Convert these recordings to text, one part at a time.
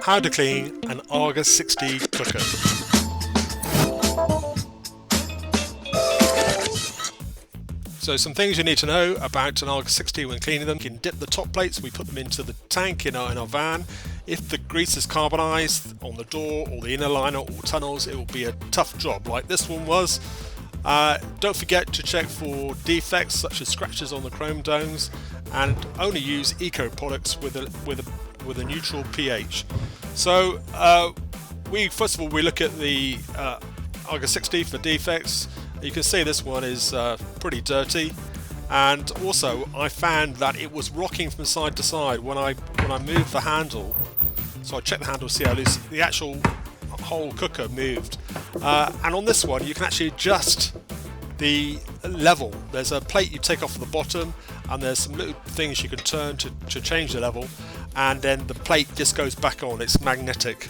How to clean an AGA 60 cooker. So some things you need to know about an AGA 60 when cleaning them. You can dip the top plates, we put them into the tank in our van. If the grease is carbonised on the door or the inner liner or tunnels, it will be a tough job like this one was. Don't forget to check for defects such as scratches on the chrome domes, and only use eco products with a neutral pH. So first of all we look at the AGA 60 for defects. You can see this one is pretty dirty, and also I found that it was rocking from side to side when I moved the handle. So I checked the handle to see how loose the actual whole cooker moved, and on this one you can actually adjust the level. There's a plate you take off the bottom, and there's some little things you can turn to change the level, and then the plate just goes back on. It's magnetic.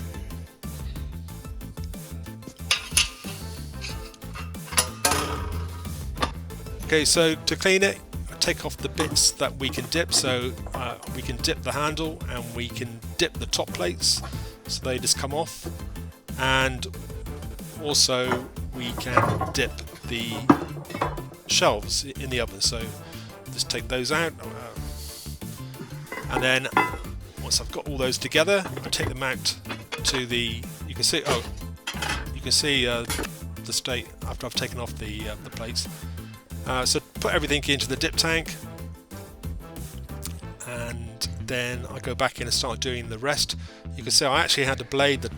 Okay, so to clean it, take off the bits that we can dip. So we can dip the handle and we can dip the top plates, so they just come off, and also we can dip the shelves in the oven. So just take those out, and then once I've got all those together, I take them out to the. You can see the state after I've taken off the plates. So put everything into the dip tank, and then I go back in and start doing the rest. You can see I actually had to blade the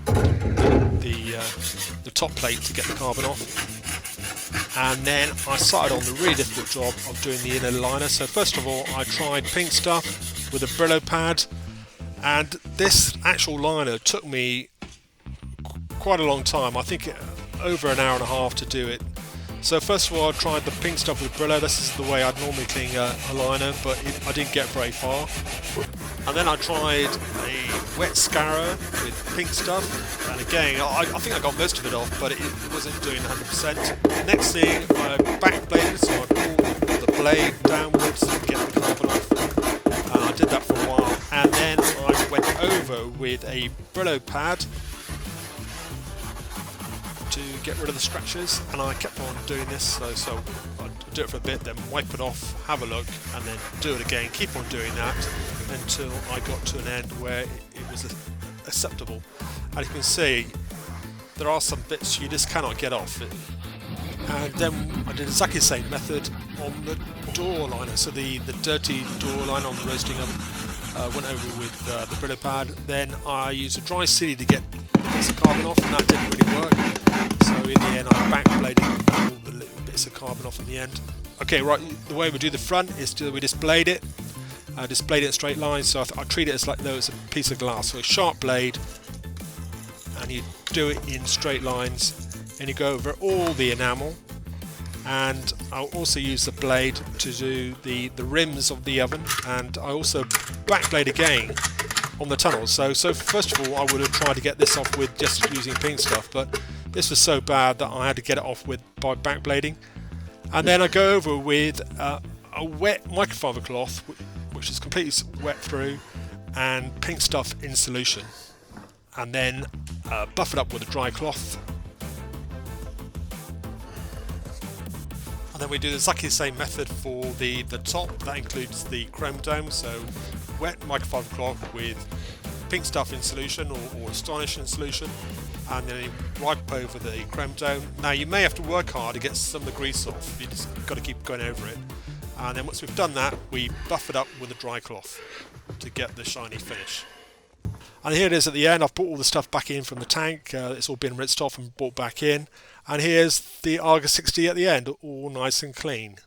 top plate to get the carbon off, and then I started on the really difficult job of doing the inner liner. So first of all I tried pink stuff with a Brillo pad, and this actual liner took me quite a long time. I think over an hour and a half to do it. So first of all I tried the pink stuff with Brillo. This is the way I'd normally clean a liner, but I didn't get very far. And then I tried a wet scourer with pink stuff, and again I think I got most of it off, but it wasn't doing 100%. Next thing I backbladed, so I pulled the blade downwards to get the carbon off. I did that for a while, and then I went over with a Brillo pad to get rid of the scratches, and I kept on doing this. So I'd do it for a bit, then wipe it off, have a look, and then do it again. Keep on doing that until I got to an end where it was acceptable. As you can see, there are some bits you just cannot get off. And then I did exactly the same method on the door liner. So the dirty door liner on the roasting oven, went over with the Brillo pad. Then I used a dry sealy to get bits of carbon off, and that didn't really work. So in the end I backbladed all the little bits of carbon off in the end. Okay, right, the way we do the front is we just blade it. Just blade it in straight lines, so I treat it as like though it's a piece of glass. So a sharp blade, and you do it in straight lines, and you go over all the enamel. And I'll also use the blade to do the rims of the oven, and I also backblade again on the tunnels. So first of all I would have tried to get this off with just using pink stuff, but this was so bad that I had to get it off by backblading. And then I go over with a wet microfiber cloth, which is completely wet through, and pink stuff in solution, and then buff it up with a dry cloth. And then we do exactly the same method for the top. That includes the chrome dome. So wet microfiber cloth with pink stuff in solution or Astonish in solution, and then you wipe over the chrome dome. Now you may have to work hard to get some of the grease off. You just got to keep going over it. And then once we've done that, we buff it up with a dry cloth to get the shiny finish. And here it is at the end. I've brought all the stuff back in from the tank. It's all been rinsed off and brought back in. And here's the AGA 60 at the end, all nice and clean.